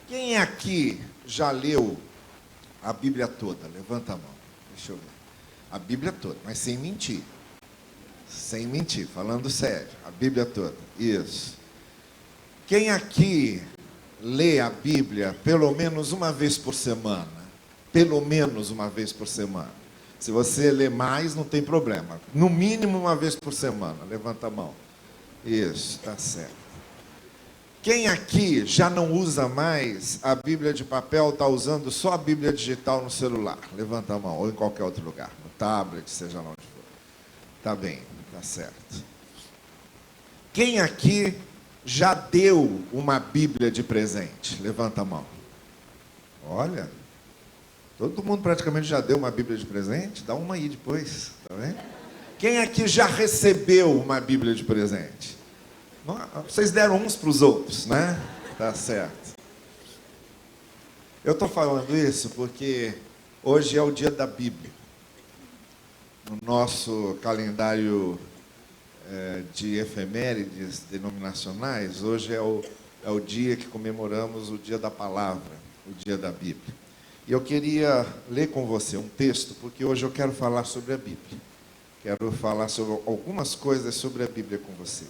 Quem aqui já leu a Bíblia toda? Levanta a mão. Deixa eu ver. A Bíblia toda, mas sem mentir. Sem mentir, falando sério. A Bíblia toda. Isso. Quem aqui lê a Bíblia pelo menos uma vez por semana? Pelo menos uma vez por semana. Se você lê mais, não tem problema. No mínimo uma vez por semana. Levanta a mão. Isso, está certo. Quem aqui já não usa mais a Bíblia de papel, está usando só a Bíblia digital no celular? Levanta a mão, ou em qualquer outro lugar, no tablet, seja lá onde for. Está bem, está certo. Quem aqui já deu uma Bíblia de presente? Levanta a mão. Olha, todo mundo praticamente já deu uma Bíblia de presente? Dá uma aí depois, tá vendo? Quem aqui já recebeu uma Bíblia de presente? Vocês deram uns para os outros, né? Tá certo. Eu estou falando isso porque hoje é o dia da Bíblia. No nosso calendário de efemérides denominacionais, hoje é o dia que comemoramos o dia da palavra, o dia da Bíblia. E eu queria ler com você um texto, porque hoje eu quero falar sobre a Bíblia. Quero falar sobre algumas coisas sobre a Bíblia com você.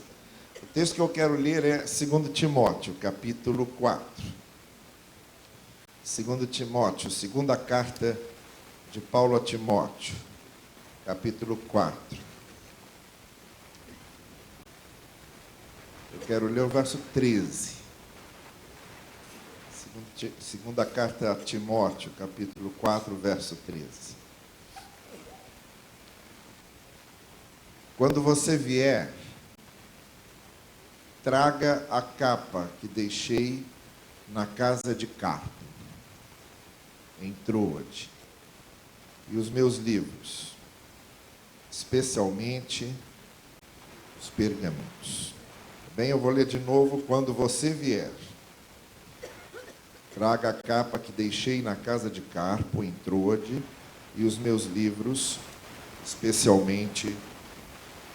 O texto que eu quero ler é 2 Timóteo, capítulo 4. 2 Timóteo, segunda carta de Paulo a Timóteo, capítulo 4. Eu quero ler o verso 13. Segunda carta a Timóteo, capítulo 4, verso 13. Quando você vier, traga a capa que deixei na casa de Carpo, em Troade, e os meus livros, especialmente os pergaminhos. Bem, eu vou ler de novo. Quando você vier, traga a capa que deixei na casa de Carpo, em Troade, e os meus livros, especialmente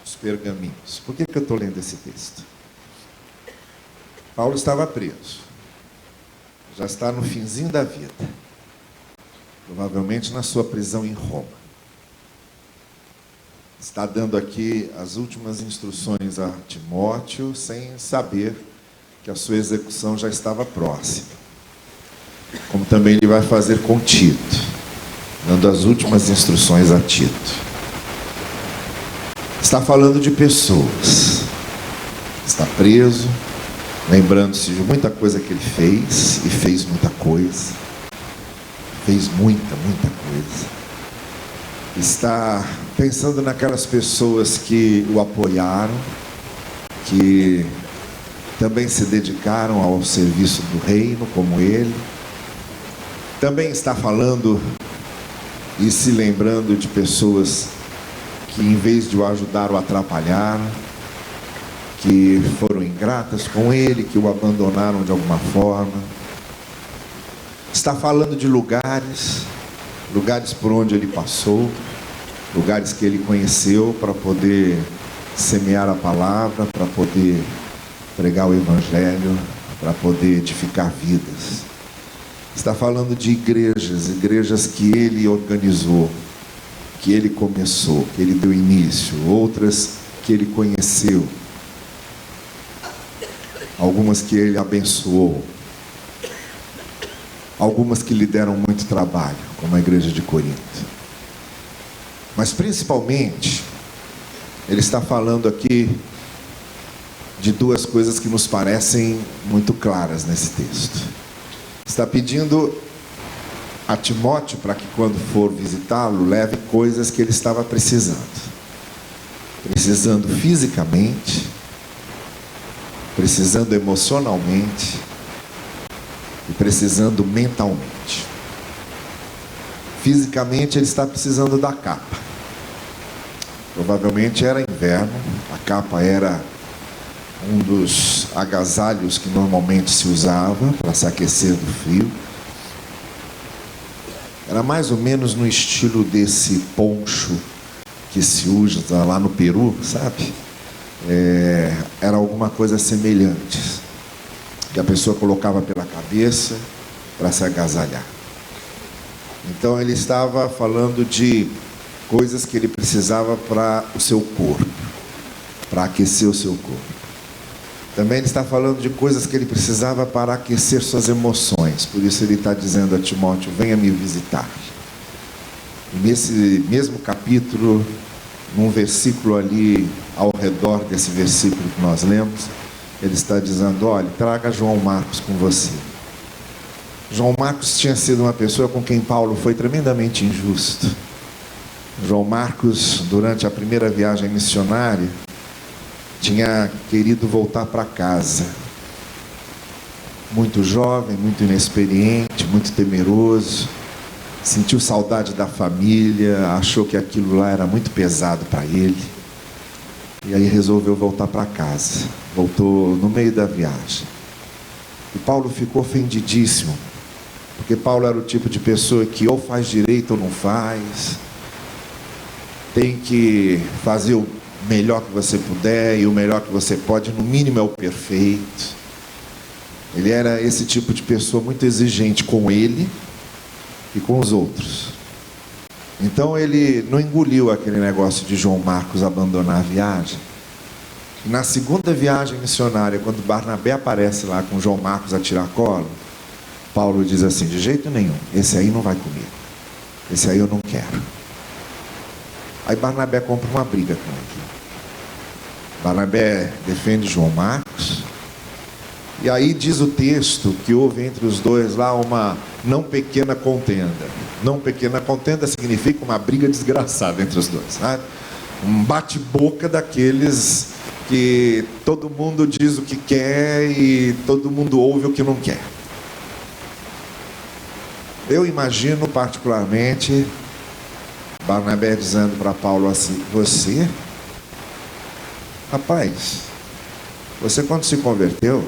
os pergaminhos. Por que eu estou lendo esse texto? Paulo estava preso. Já está no finzinho da vida. Provavelmente na sua prisão em Roma. Está dando aqui as últimas instruções a Timóteo, sem saber que a sua execução já estava próxima. Como também ele vai fazer com Tito, dando as últimas instruções a Tito. Está falando de pessoas. Está preso, lembrando-se de muita coisa que ele fez, e fez muita coisa. Fez muita coisa. Está pensando naquelas pessoas que o apoiaram, que também se dedicaram ao serviço do reino, como ele. Também está falando e se lembrando de pessoas que, em vez de o ajudar, o atrapalharam, que foram ingratas com ele, que o abandonaram de alguma forma. Está falando de lugares por onde ele passou, lugares que ele conheceu para poder semear a palavra, para poder pregar o evangelho, para poder edificar vidas. Está falando de igrejas que ele organizou, que ele começou, que ele deu início, outras que ele conheceu, algumas que ele abençoou, algumas que lhe deram muito trabalho, como a igreja de Corinto. Mas principalmente, ele está falando aqui de duas coisas que nos parecem muito claras nesse texto. Está pedindo a Timóteo para que, quando for visitá-lo, leve coisas que ele estava precisando. Precisando fisicamente, precisando emocionalmente e precisando mentalmente. Fisicamente, ele está precisando da capa. Provavelmente era inverno, a capa era um dos agasalhos que normalmente se usava para se aquecer do frio. Era mais ou menos no estilo desse poncho que se usa lá no Peru, sabe? Era alguma coisa semelhante. que a pessoa colocava pela cabeça para se agasalhar. Então ele estava falando de coisas que ele precisava para o seu corpo, para aquecer o seu corpo. Também ele está falando de coisas que ele precisava para aquecer suas emoções. Por isso ele está dizendo a Timóteo: venha me visitar. E nesse mesmo capítulo, num versículo ali ao redor desse versículo que nós lemos, ele está dizendo: olha, traga João Marcos com você. João Marcos tinha sido uma pessoa com quem Paulo foi tremendamente injusto. João Marcos, durante a primeira viagem missionária, tinha querido voltar para casa. Muito jovem, muito inexperiente, muito temeroso. Sentiu saudade da família, achou que aquilo lá era muito pesado para ele. E aí resolveu voltar para casa. Voltou no meio da viagem. E Paulo ficou ofendidíssimo. Porque Paulo era o tipo de pessoa que ou faz direito ou não faz. Tem que fazer o melhor que você puder, e o melhor que você pode, no mínimo, é o perfeito. Ele era esse tipo de pessoa muito exigente com ele e com os outros. Então ele não engoliu aquele negócio de João Marcos abandonar a viagem. E na segunda viagem missionária, quando Barnabé aparece lá com João Marcos a tiracolo, Paulo diz assim: de jeito nenhum, esse aí não vai comigo, esse aí eu não quero. Aí Barnabé compra uma briga com ele. Barnabé defende João Marcos. E aí diz o texto que houve entre os dois lá uma não pequena contenda. Não pequena contenda significa uma briga desgraçada entre os dois, sabe? Um bate-boca daqueles que todo mundo diz o que quer e todo mundo ouve o que não quer. Eu imagino particularmente Barnabé dizendo para Paulo assim: você, rapaz, você quando se converteu,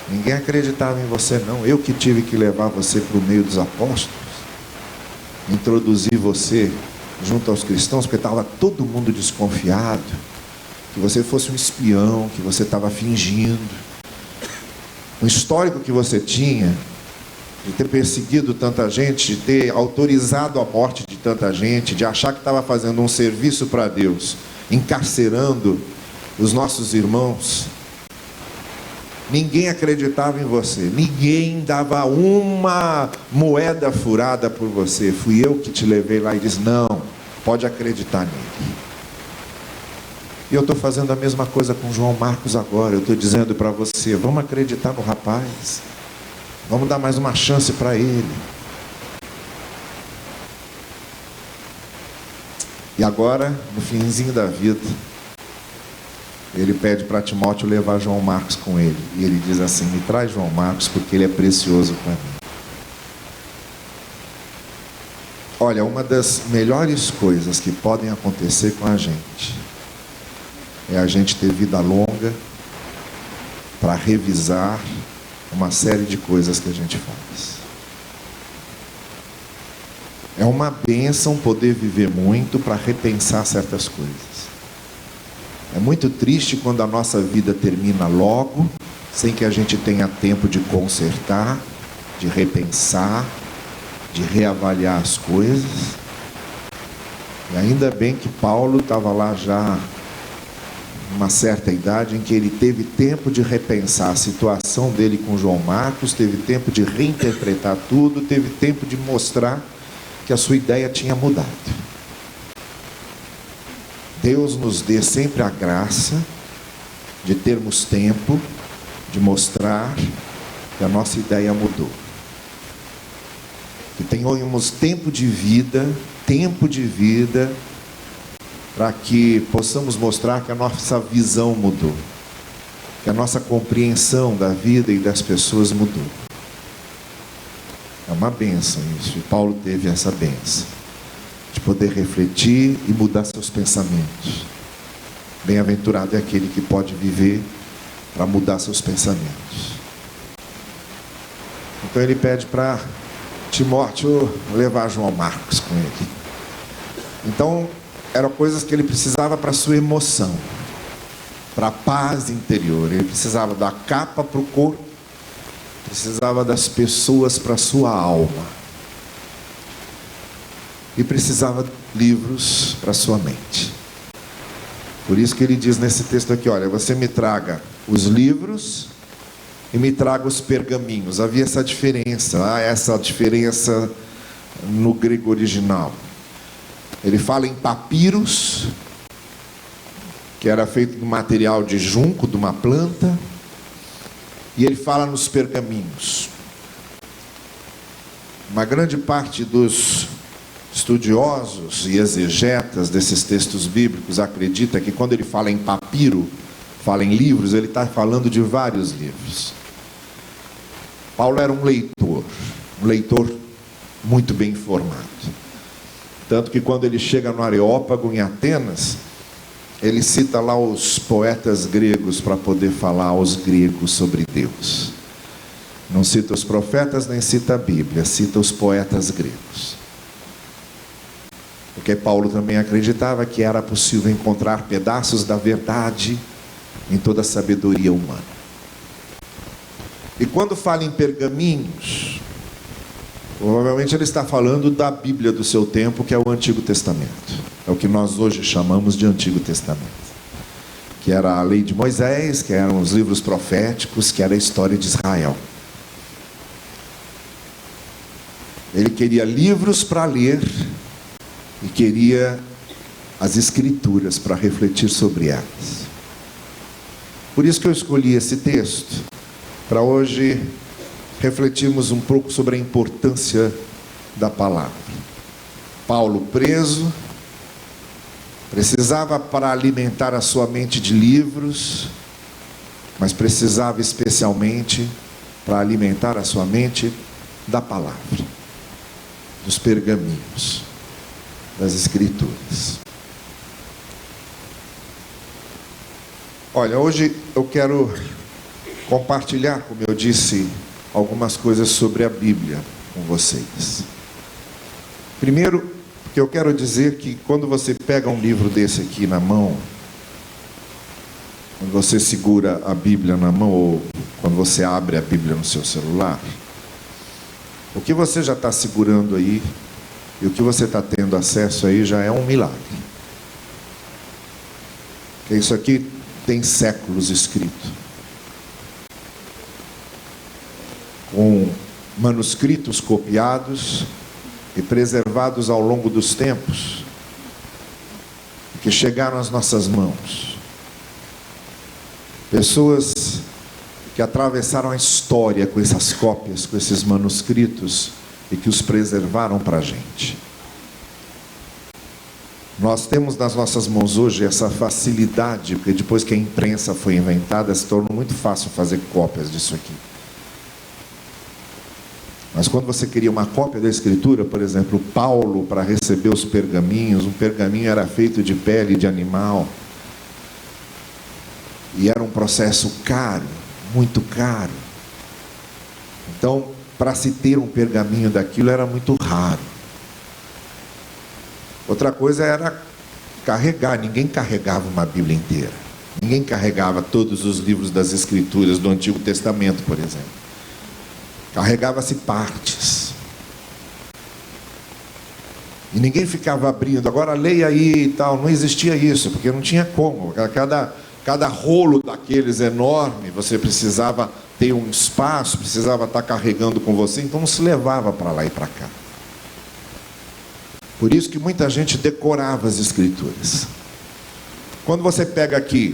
ninguém acreditava em você não. Eu que tive que levar você para o meio dos apóstolos, introduzir você junto aos cristãos, porque estava todo mundo desconfiado que você fosse um espião, que você estava fingindo. O histórico que você tinha de ter perseguido tanta gente, de ter autorizado a morte de tanta gente, de achar que estava fazendo um serviço para Deus, encarcerando os nossos irmãos. Ninguém acreditava em você, ninguém dava uma moeda furada por você. Fui eu que te levei lá e disse: não, pode acreditar nele. E eu estou fazendo a mesma coisa com João Marcos agora. Eu estou dizendo para você: vamos acreditar no rapaz, vamos dar mais uma chance para ele. E agora, no finzinho da vida, ele pede para Timóteo levar João Marcos com ele. E ele diz assim: me traz João Marcos, porque ele é precioso para mim. Olha, uma das melhores coisas que podem acontecer com a gente é a gente ter vida longa para revisar uma série de coisas que a gente faz. É uma bênção poder viver muito para repensar certas coisas. É muito triste quando a nossa vida termina logo, sem que a gente tenha tempo de consertar, de repensar, de reavaliar as coisas. E ainda bem que Paulo estava lá já uma certa idade em que ele teve tempo de repensar a situação dele com João Marcos, teve tempo de reinterpretar tudo, teve tempo de mostrar que a sua ideia tinha mudado. Deus nos dê sempre a graça de termos tempo de mostrar que a nossa ideia mudou. Que tenhamos tempo de vida para que possamos mostrar que a nossa visão mudou, que a nossa compreensão da vida e das pessoas mudou. É uma bênção isso, e Paulo teve essa bênção de poder refletir e mudar seus pensamentos. Bem-aventurado é aquele que pode viver para mudar seus pensamentos. Então ele pede para Timóteo levar João Marcos com ele. Então eram coisas que ele precisava para a sua emoção, para a paz interior. Ele precisava da capa para o corpo precisava das pessoas para a sua alma, e precisava de livros para a sua mente. Por isso que ele diz nesse texto aqui, olha, você me traga os livros e me traga os pergaminhos. Havia essa diferença, essa diferença no grego original. Ele fala em papiros, que era feito do material de junco, de uma planta, e ele fala nos pergaminhos. Uma grande parte dos estudiosos e exegetas desses textos bíblicos acredita que quando ele fala em papiro, fala em livros, ele está falando de vários livros. Paulo era um leitor muito bem informado. Tanto que quando ele chega no Areópago, em Atenas, ele cita lá os poetas gregos para poder falar aos gregos sobre Deus. Não cita os profetas, nem cita a Bíblia, cita os poetas gregos. Porque Paulo também acreditava que era possível encontrar pedaços da verdade em toda a sabedoria humana. E quando fala em pergaminhos, provavelmente ele está falando da Bíblia do seu tempo, que é o Antigo Testamento. É o que nós hoje chamamos de Antigo Testamento. Que era a lei de Moisés, que eram os livros proféticos, que era a história de Israel. Ele queria livros para ler e queria as Escrituras para refletir sobre elas. Por isso que eu escolhi esse texto, para hoje refletirmos um pouco sobre a importância da palavra. Paulo preso, precisava para alimentar a sua mente de livros, mas precisava especialmente para alimentar a sua mente da palavra, dos pergaminhos, das Escrituras. Olha, hoje eu quero compartilhar, como eu disse, algumas coisas sobre a Bíblia com vocês. Primeiro, que eu quero dizer que quando você pega um livro desse aqui na mão, quando você segura a Bíblia na mão, ou quando você abre a Bíblia no seu celular, o que você já está segurando aí, e o que você está tendo acesso aí já é um milagre. Porque isso aqui tem séculos escrito, com manuscritos copiados e preservados ao longo dos tempos, que chegaram às nossas mãos. Pessoas que atravessaram a história com essas cópias, com esses manuscritos, e que os preservaram para a gente. Nós temos nas nossas mãos hoje essa facilidade, porque depois que a imprensa foi inventada, se tornou muito fácil fazer cópias disso aqui. Mas quando você queria uma cópia da Escritura, por exemplo, Paulo, para receber os pergaminhos, um pergaminho era feito de pele de animal, e era um processo caro, muito caro. Então, para se ter um pergaminho daquilo era muito raro. Outra coisa era carregar. Ninguém carregava uma Bíblia inteira. Ninguém carregava todos os livros das Escrituras do Antigo Testamento, por exemplo. Carregava-se partes. E ninguém ficava abrindo, agora leia aí e tal. Não existia isso, porque não tinha como. Cada rolo daqueles enorme, você precisava ter um espaço, precisava estar carregando com você, então não se levava para lá e para cá. Por isso que muita gente decorava as Escrituras. Quando você pega aqui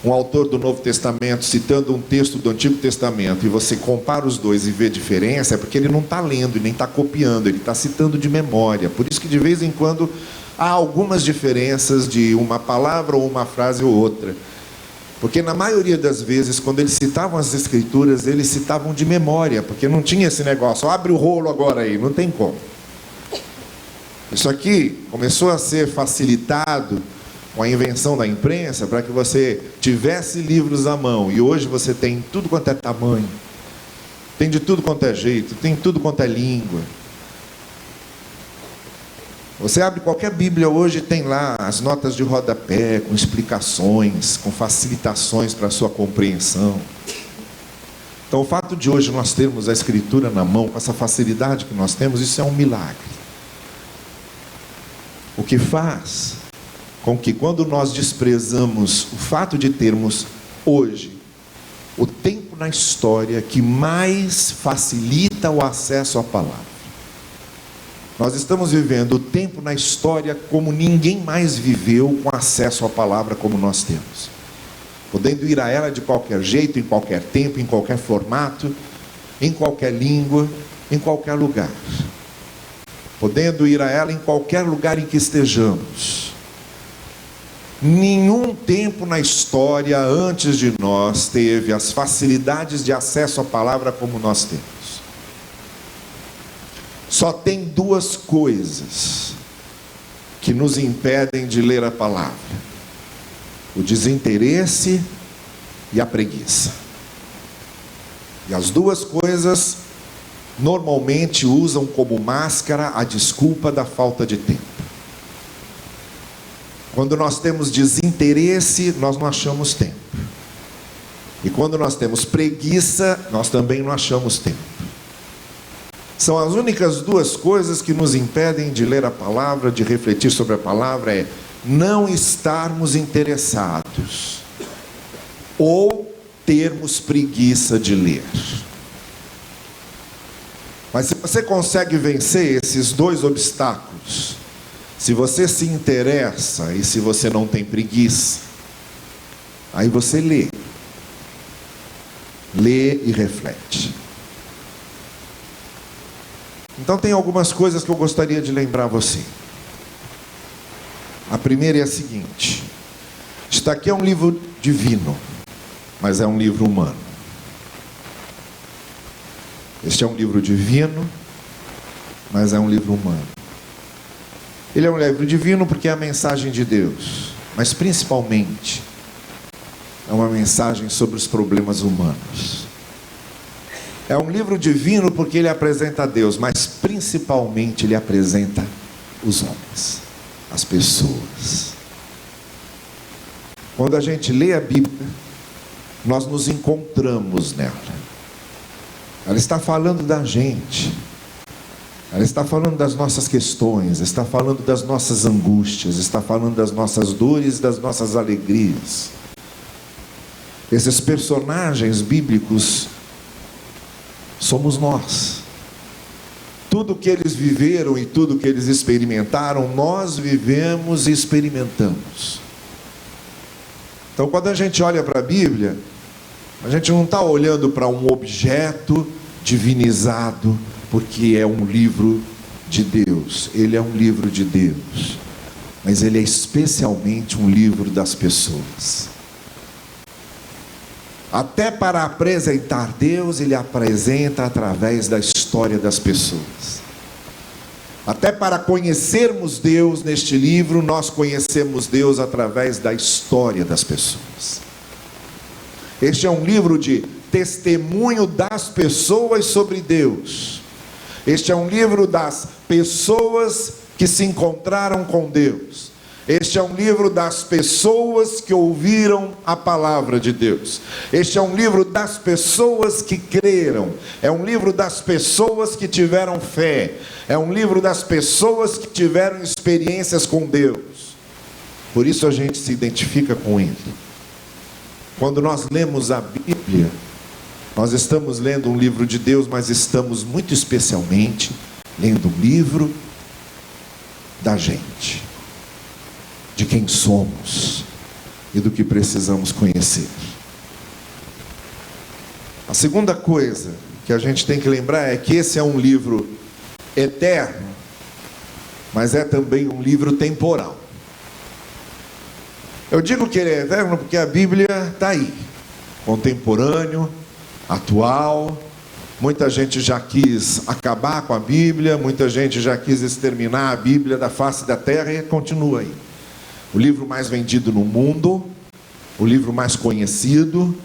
um autor do Novo Testamento citando um texto do Antigo Testamento e você compara os dois e vê diferença, é porque ele não está lendo e nem está copiando, ele está citando de memória. Por isso que de vez em quando há algumas diferenças de uma palavra ou uma frase ou outra. Porque na maioria das vezes, quando eles citavam as Escrituras, eles citavam de memória, porque não tinha esse negócio, abre o rolo agora aí, não tem como. Isso aqui começou a ser facilitado com a invenção da imprensa, para que você tivesse livros à mão, e hoje você tem tudo quanto é tamanho, tem de tudo quanto é jeito, tem tudo quanto é língua. Você abre qualquer Bíblia hoje, tem lá as notas de rodapé, com explicações, com facilitações para a sua compreensão. Então o fato de hoje nós termos a Escritura na mão, com essa facilidade que nós temos, isso é um milagre. O que faz com que quando nós desprezamos o fato de termos hoje o tempo na história que mais facilita o acesso à palavra. Nós estamos vivendo o tempo na história como ninguém mais viveu com acesso à palavra como nós temos. Podendo ir a ela de qualquer jeito, em qualquer tempo, em qualquer formato, em qualquer língua, em qualquer lugar. Podendo ir a ela em qualquer lugar em que estejamos. Nenhum tempo na história antes de nós teve as facilidades de acesso à palavra como nós temos. Só tem duas coisas que nos impedem de ler a palavra: o desinteresse e a preguiça. E as duas coisas normalmente usam como máscara a desculpa da falta de tempo. Quando nós temos desinteresse, nós não achamos tempo. E quando nós temos preguiça, nós também não achamos tempo. São as únicas duas coisas que nos impedem de ler a palavra, de refletir sobre a palavra, é não estarmos interessados ou termos preguiça de ler. Mas se você consegue vencer esses dois obstáculos, se você se interessa e se você não tem preguiça, aí você lê e reflete. Então tem algumas coisas que eu gostaria de lembrar você. A primeira é a seguinte: isso aqui é um livro divino, mas é um livro humano. Este é um livro divino, mas é um livro humano. Ele é um livro divino porque é a mensagem de Deus, mas principalmente é uma mensagem sobre os problemas humanos. É um livro divino porque ele apresenta a Deus, mas principalmente ele apresenta os homens, as pessoas. Quando a gente lê a Bíblia, nós nos encontramos nela. Ela está falando da gente. Ela está falando das nossas questões, está falando das nossas angústias, está falando das nossas dores, das nossas alegrias. Esses personagens bíblicos somos nós. Tudo que eles viveram e tudo que eles experimentaram, nós vivemos e experimentamos. Então, quando a gente olha para a Bíblia, a gente não está olhando para um objeto divinizado, porque é um livro de Deus. Ele é um livro de Deus, mas ele é especialmente um livro das pessoas. Até para apresentar Deus, ele apresenta através da história das pessoas. Até para conhecermos Deus neste livro, nós conhecemos Deus através da história das pessoas. Este é um livro de testemunho das pessoas sobre Deus. Este é um livro das pessoas que se encontraram com Deus. Este é um livro das pessoas que ouviram a palavra de Deus. Este é um livro das pessoas que creram. É um livro das pessoas que tiveram fé. É um livro das pessoas que tiveram experiências com Deus. Por isso a gente se identifica com ele. Quando nós lemos a Bíblia, nós estamos lendo um livro de Deus, mas estamos muito especialmente lendo um livro da gente, de quem somos e do que precisamos conhecer. A segunda coisa que a gente tem que lembrar é que esse é um livro eterno, mas é também um livro temporal. Eu digo que ele é eterno porque a Bíblia está aí, contemporâneo, atual. Muita gente já quis acabar com a Bíblia, muita gente já quis exterminar a Bíblia da face da terra e continua aí. O livro mais vendido no mundo, o livro mais conhecido,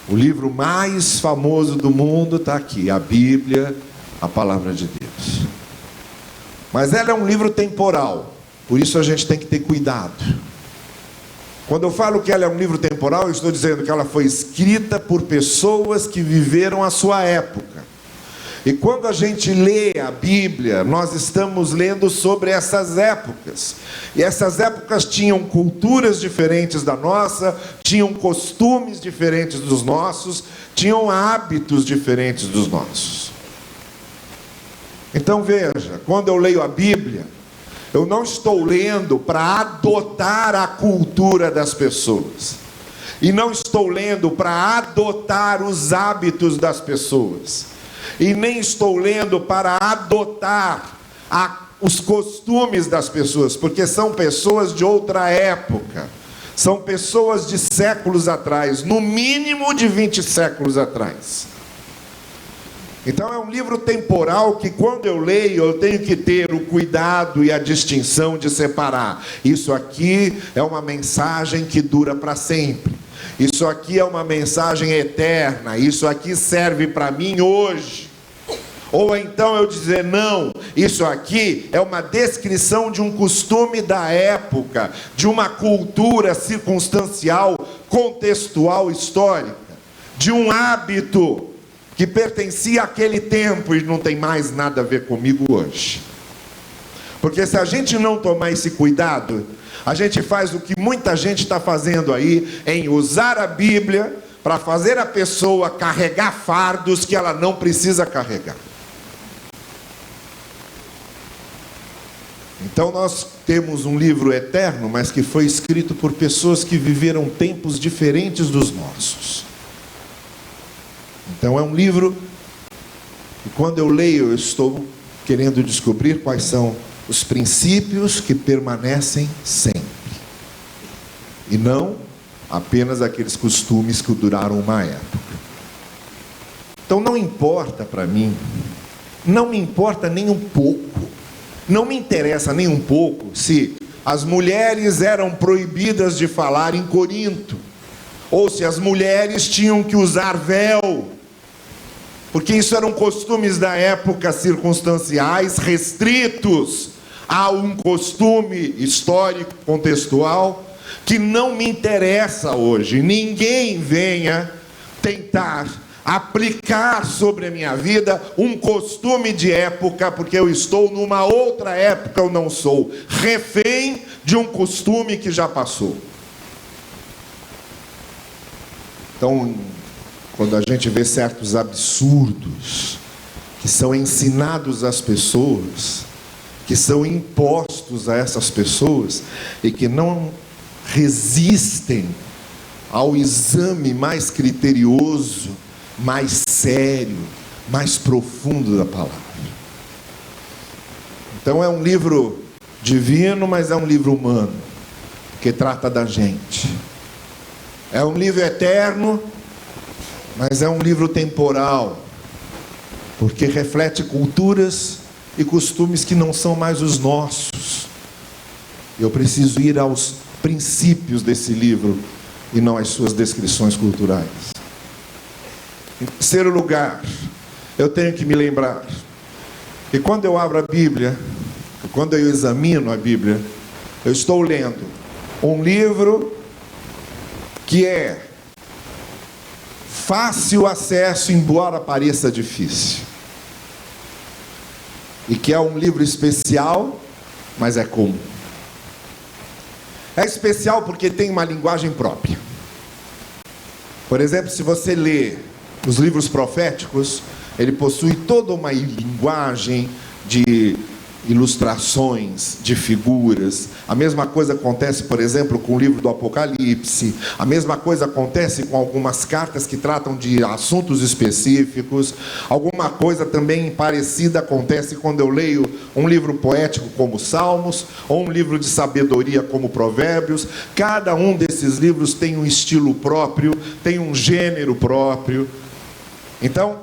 o livro mais famoso do mundo está aqui, a Bíblia, a palavra de Deus. Mas ela é um livro temporal, por isso a gente tem que ter cuidado Quando eu falo que ela é um livro temporal, eu estou dizendo que ela foi escrita por pessoas que viveram a sua época. E quando a gente lê a Bíblia, nós estamos lendo sobre essas épocas. E essas épocas tinham culturas diferentes da nossa, tinham costumes diferentes dos nossos, tinham hábitos diferentes dos nossos. Então veja, quando eu leio a Bíblia, eu não estou lendo para adotar a cultura das pessoas. E não estou lendo para adotar os hábitos das pessoas. E nem estou lendo para adotar os costumes das pessoas, porque são pessoas de outra época. São pessoas de séculos atrás, no mínimo de 20 séculos atrás. Então é um livro temporal que quando eu leio, eu tenho que ter o cuidado e a distinção de separar. Isso aqui é uma mensagem que dura para sempre. Isso aqui é uma mensagem eterna. Isso aqui serve para mim hoje. Ou então eu dizer, não, isso aqui é uma descrição de um costume da época, de uma cultura circunstancial, contextual, histórica, de um hábito que pertencia àquele tempo e não tem mais nada a ver comigo hoje. Porque se a gente não tomar esse cuidado, a gente faz o que muita gente está fazendo aí, em usar a Bíblia para fazer a pessoa carregar fardos que ela não precisa carregar. Então nós temos um livro eterno, mas que foi escrito por pessoas que viveram tempos diferentes dos nossos. Então é um livro que quando eu leio, eu estou querendo descobrir quais são os princípios que permanecem sempre. E não apenas aqueles costumes que duraram uma época. Então não importa para mim, não me importa nem um pouco, não me interessa nem um pouco se as mulheres eram proibidas de falar em Corinto, ou se as mulheres tinham que usar véu, porque isso eram costumes da época circunstanciais, restritos a um costume histórico, contextual, que não me interessa hoje. Ninguém venha tentar aplicar sobre a minha vida um costume de época, porque eu estou numa outra época, eu não sou refém de um costume que já passou. Então, quando a gente vê certos absurdos que são ensinados às pessoas, que são impostos a essas pessoas e que não resistem ao exame mais criterioso, mais sério, mais profundo da palavra. Então é um livro divino, mas é um livro humano, que trata da gente. É um livro eterno, mas é um livro temporal, porque reflete culturas e costumes que não são mais os nossos. Eu preciso ir aos princípios desse livro e não às suas descrições culturais. Em terceiro lugar, eu tenho que me lembrar que quando eu abro a Bíblia, quando eu examino a Bíblia, eu estou lendo um livro que é fácil acesso, embora pareça difícil. E que é um livro especial, mas é comum. É especial porque tem uma linguagem própria. Por exemplo, se você lê os livros proféticos, ele possui toda uma linguagem de ilustrações, de figuras. A mesma coisa acontece, por exemplo, com o livro do Apocalipse. A mesma coisa acontece com algumas cartas que tratam de assuntos específicos. Alguma coisa também parecida acontece quando eu leio um livro poético como Salmos, ou um livro de sabedoria como Provérbios. Cada um desses livros tem um estilo próprio, tem um gênero próprio. Então,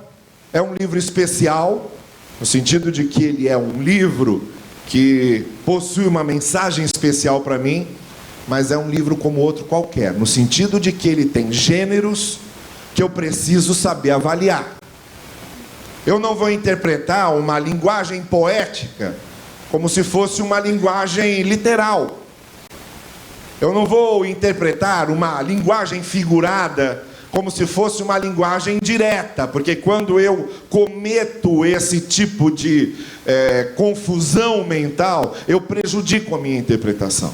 é um livro especial, no sentido de que ele é um livro que possui uma mensagem especial para mim, mas é um livro como outro qualquer, no sentido de que ele tem gêneros que eu preciso saber avaliar. Eu não vou interpretar uma linguagem poética como se fosse uma linguagem literal. Eu não vou interpretar uma linguagem figurada como se fosse uma linguagem direta, porque quando eu cometo esse tipo de confusão mental, eu prejudico a minha interpretação.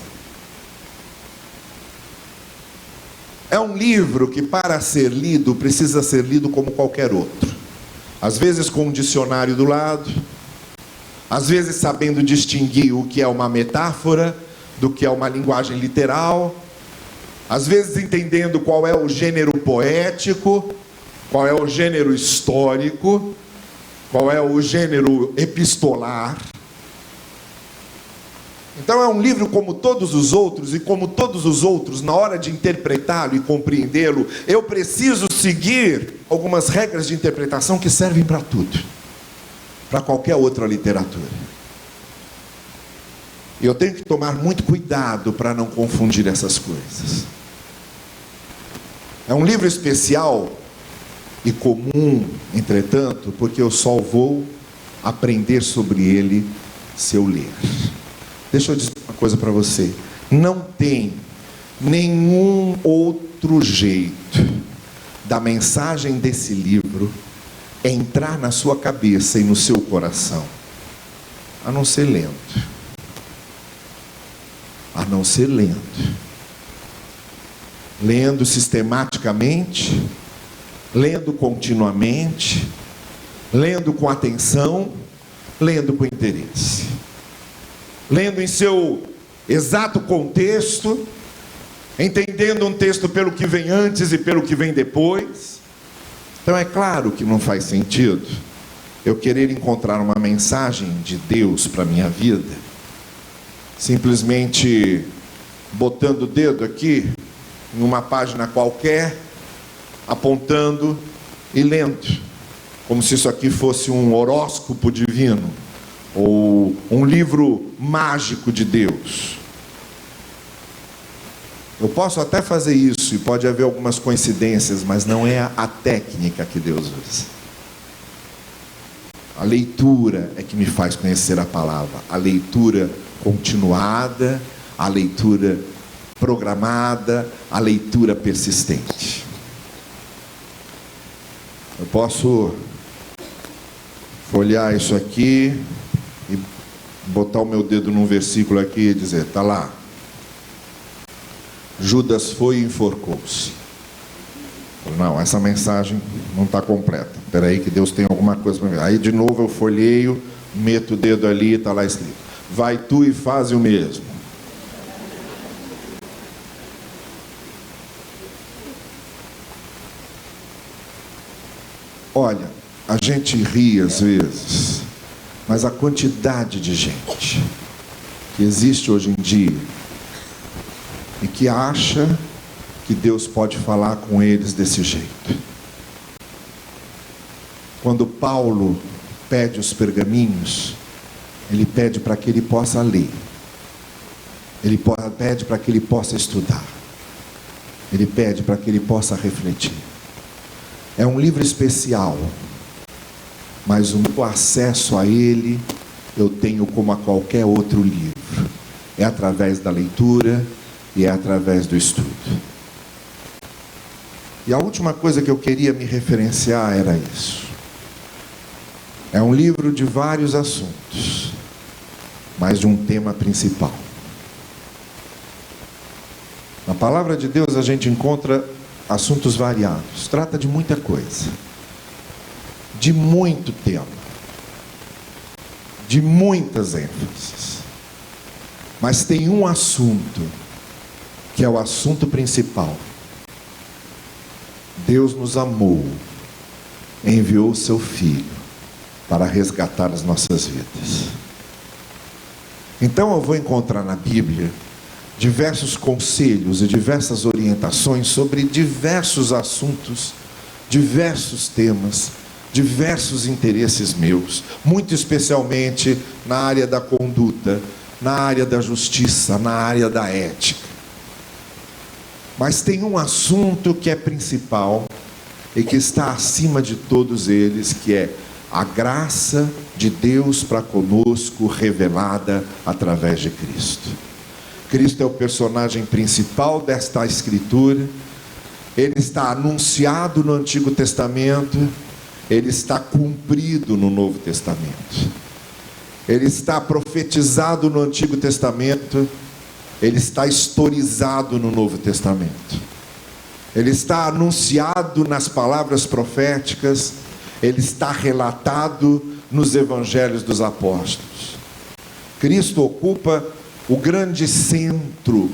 É um livro que, para ser lido, precisa ser lido como qualquer outro. Às vezes com um dicionário do lado, às vezes sabendo distinguir o que é uma metáfora do que é uma linguagem literal, às vezes entendendo qual é o gênero poético, qual é o gênero histórico, qual é o gênero epistolar. Então é um livro como todos os outros, e como todos os outros, na hora de interpretá-lo e compreendê-lo, eu preciso seguir algumas regras de interpretação que servem para tudo, para qualquer outra literatura. E eu tenho que tomar muito cuidado para não confundir essas coisas. É um livro especial e comum, entretanto, porque eu só vou aprender sobre ele se eu ler. Deixa eu dizer uma coisa para você. Não tem nenhum outro jeito da mensagem desse livro entrar na sua cabeça e no seu coração, a não ser lendo. A não ser lendo. Lendo sistematicamente, lendo continuamente, lendo com atenção, lendo com interesse. Lendo em seu exato contexto, entendendo um texto pelo que vem antes e pelo que vem depois. Então é claro que não faz sentido eu querer encontrar uma mensagem de Deus para a minha vida, simplesmente botando o dedo aqui, em uma página qualquer, apontando e lendo, como se isso aqui fosse um horóscopo divino, ou um livro mágico de Deus. Eu posso até fazer isso, e pode haver algumas coincidências, mas não é a técnica que Deus usa. A leitura é que me faz conhecer a palavra, a leitura continuada, a leitura programada, a leitura persistente. Eu posso folhear isso aqui e botar o meu dedo num versículo aqui e dizer, está lá, Judas foi e enforcou-se. Não, essa mensagem não está completa. Espera aí que Deus tem alguma coisa para mim. Aí de novo eu folheio, meto o dedo ali e está lá escrito, vai tu e faz o mesmo. Olha, a gente ri às vezes, mas a quantidade de gente que existe hoje em dia e que acha que Deus pode falar com eles desse jeito. Quando Paulo pede os pergaminhos, ele pede para que ele possa ler, ele pede para que ele possa estudar, ele pede para que ele possa refletir. É um livro especial, mas o meu acesso a ele eu tenho como a qualquer outro livro. É através da leitura e é através do estudo. E a última coisa que eu queria me referenciar era isso. É um livro de vários assuntos, mas de um tema principal. Na palavra de Deus a gente encontra assuntos variados, trata de muita coisa, de muito tema, de muitas ênfases, mas tem um assunto que é o assunto principal. Deus nos amou, enviou o seu Filho para resgatar as nossas vidas. Então eu vou encontrar na Bíblia diversos conselhos e diversas orientações sobre diversos assuntos, diversos temas, diversos interesses meus, muito especialmente na área da conduta, na área da justiça, na área da ética. Mas tem um assunto que é principal e que está acima de todos eles, que é a graça de Deus para conosco revelada através de Cristo. Cristo é o personagem principal desta escritura. Ele está anunciado no Antigo Testamento, ele está cumprido no Novo Testamento. Ele está profetizado no Antigo Testamento, ele está historizado no Novo Testamento. Ele está anunciado nas palavras proféticas, ele está relatado nos evangelhos dos apóstolos. Cristo ocupa o grande centro,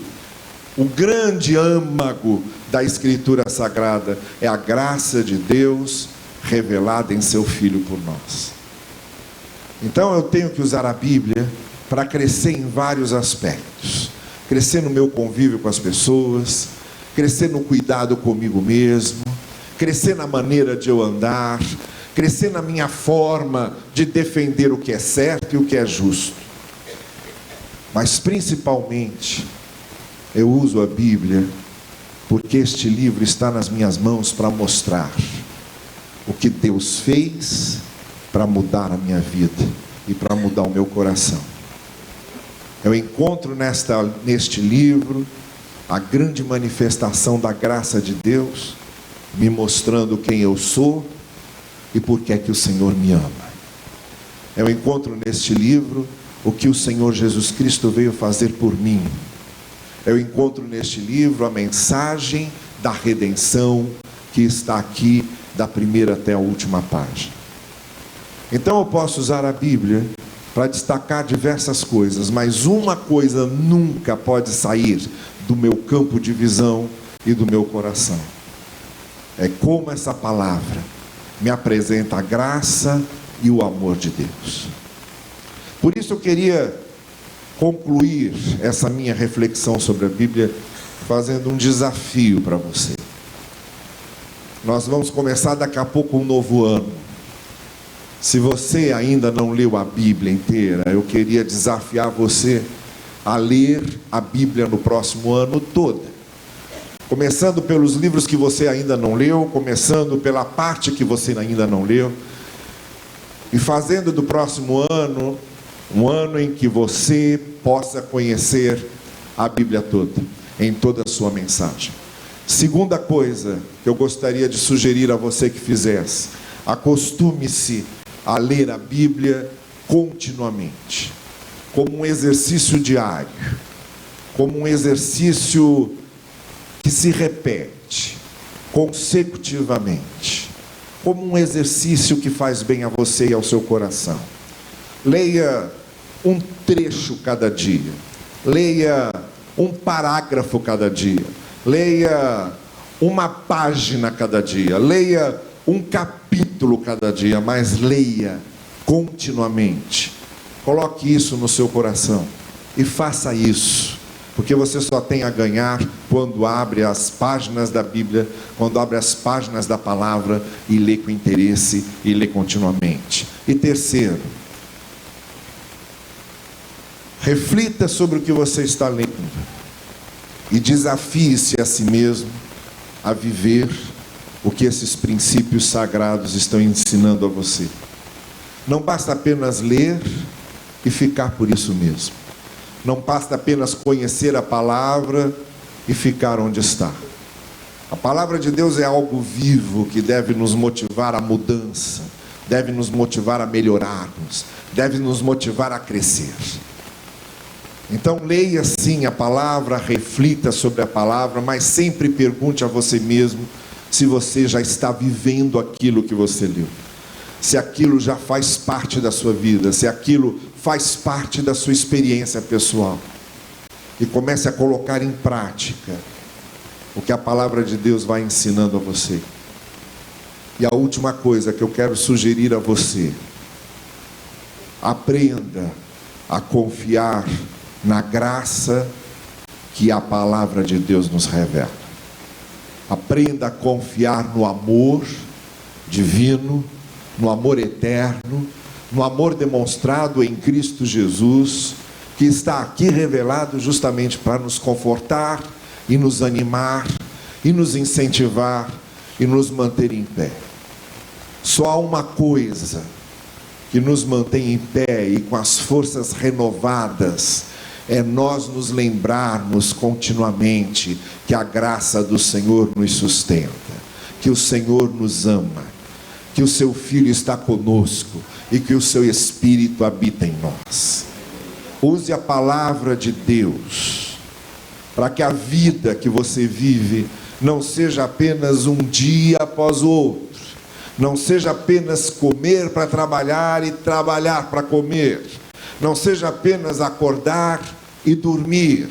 o grande âmago da Escritura Sagrada. É a graça de Deus revelada em seu Filho por nós. Então eu tenho que usar a Bíblia para crescer em vários aspectos. Crescer no meu convívio com as pessoas, crescer no cuidado comigo mesmo, crescer na maneira de eu andar, crescer na minha forma de defender o que é certo e o que é justo. Mas principalmente, eu uso a Bíblia porque este livro está nas minhas mãos para mostrar o que Deus fez para mudar a minha vida e para mudar o meu coração. Eu encontro neste livro a grande manifestação da graça de Deus, me mostrando quem eu sou e por que é que o Senhor me ama. Eu encontro neste livro o que o Senhor Jesus Cristo veio fazer por mim. Eu encontro neste livro a mensagem da redenção que está aqui, da primeira até a última página. Então eu posso usar a Bíblia para destacar diversas coisas, mas uma coisa nunca pode sair do meu campo de visão e do meu coração. É como essa palavra me apresenta a graça e o amor de Deus. Por isso eu queria concluir essa minha reflexão sobre a Bíblia fazendo um desafio para você. Nós vamos começar daqui a pouco um novo ano. Se você ainda não leu a Bíblia inteira, eu queria desafiar você a ler a Bíblia no próximo ano toda. Começando pelos livros que você ainda não leu, começando pela parte que você ainda não leu, e fazendo do próximo ano um ano em que você possa conhecer a Bíblia toda, em toda a sua mensagem. Segunda coisa que eu gostaria de sugerir a você que fizesse: acostume-se a ler a Bíblia continuamente, como um exercício diário, como um exercício que se repete consecutivamente, como um exercício que faz bem a você e ao seu coração. Leia um trecho cada dia, leia um parágrafo cada dia, leia uma página cada dia, leia um capítulo cada dia, mas leia continuamente. Coloque isso no seu coração e faça isso, porque você só tem a ganhar quando abre as páginas da Bíblia, quando abre as páginas da palavra e lê com interesse e lê continuamente. E terceiro, reflita sobre o que você está lendo e desafie-se a si mesmo a viver o que esses princípios sagrados estão ensinando a você. Não basta apenas ler e ficar por isso mesmo. Não basta apenas conhecer a palavra e ficar onde está. A palavra de Deus é algo vivo que deve nos motivar à mudança, deve nos motivar a melhorarmos, deve nos motivar a crescer. Então leia sim a palavra, reflita sobre a palavra, mas sempre pergunte a você mesmo se você já está vivendo aquilo que você leu, se aquilo já faz parte da sua vida, se aquilo faz parte da sua experiência pessoal, e comece a colocar em prática o que a palavra de Deus vai ensinando a você. E a última coisa que eu quero sugerir a você: aprenda a confiar na graça que a palavra de Deus nos revela. Aprenda a confiar no amor divino, no amor eterno, no amor demonstrado em Cristo Jesus, que está aqui revelado justamente para nos confortar e nos animar e nos incentivar e nos manter em pé. Só há uma coisa que nos mantém em pé e com as forças renovadas é nós nos lembrarmos continuamente que a graça do Senhor nos sustenta, que o Senhor nos ama, que o seu Filho está conosco e que o seu Espírito habita em nós. Use a palavra de Deus para que a vida que você vive não seja apenas um dia após o outro, não seja apenas comer para trabalhar e trabalhar para comer, não seja apenas acordar e dormir,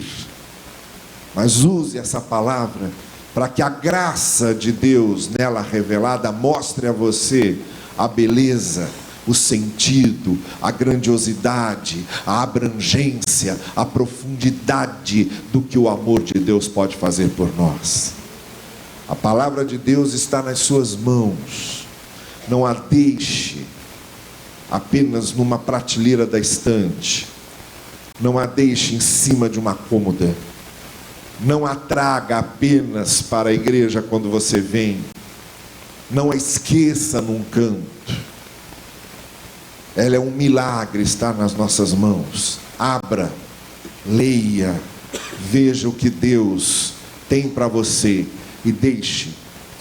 mas use essa palavra para que a graça de Deus nela revelada mostre a você a beleza, o sentido, a grandiosidade, a abrangência, a profundidade do que o amor de Deus pode fazer por nós. A palavra de Deus está nas suas mãos. Não a deixe apenas numa prateleira da estante. Não a deixe em cima de uma cômoda. Não a traga apenas para a igreja quando você vem. Não a esqueça num canto. Ela é um milagre, está nas nossas mãos. Abra, leia, veja o que Deus tem para você e deixe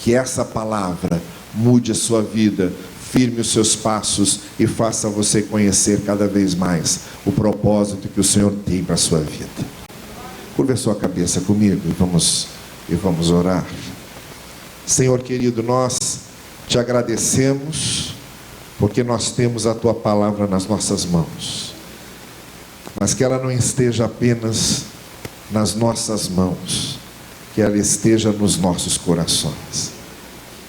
que essa palavra mude a sua vida, firme os seus passos e faça você conhecer cada vez mais o propósito que o Senhor tem para a sua vida. Curva a sua cabeça comigo e vamos orar. Senhor querido, nós te agradecemos porque nós temos a tua palavra nas nossas mãos, mas que ela não esteja apenas nas nossas mãos, que ela esteja nos nossos corações,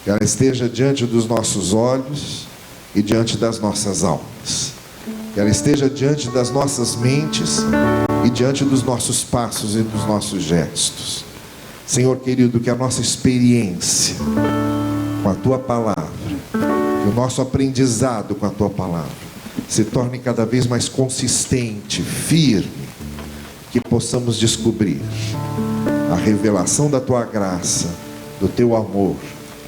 que ela esteja diante dos nossos olhos e diante das nossas almas, que ela esteja diante das nossas mentes e diante dos nossos passos e dos nossos gestos. Senhor querido, que a nossa experiência com a tua palavra, que o nosso aprendizado com a tua palavra se torne cada vez mais consistente, firme, que possamos descobrir a revelação da tua graça, do teu amor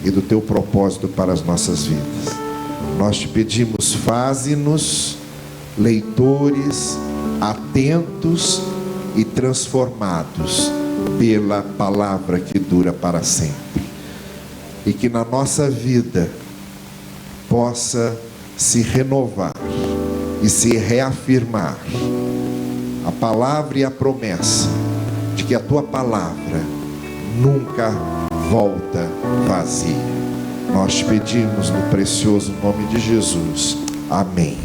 e do teu propósito para as nossas vidas. Nós te pedimos, faze-nos leitores atentos e transformados pela palavra que dura para sempre, e que na nossa vida possa se renovar e se reafirmar a palavra e a promessa de que a tua palavra nunca volta vazia. Nós te pedimos no precioso nome de Jesus. Amém.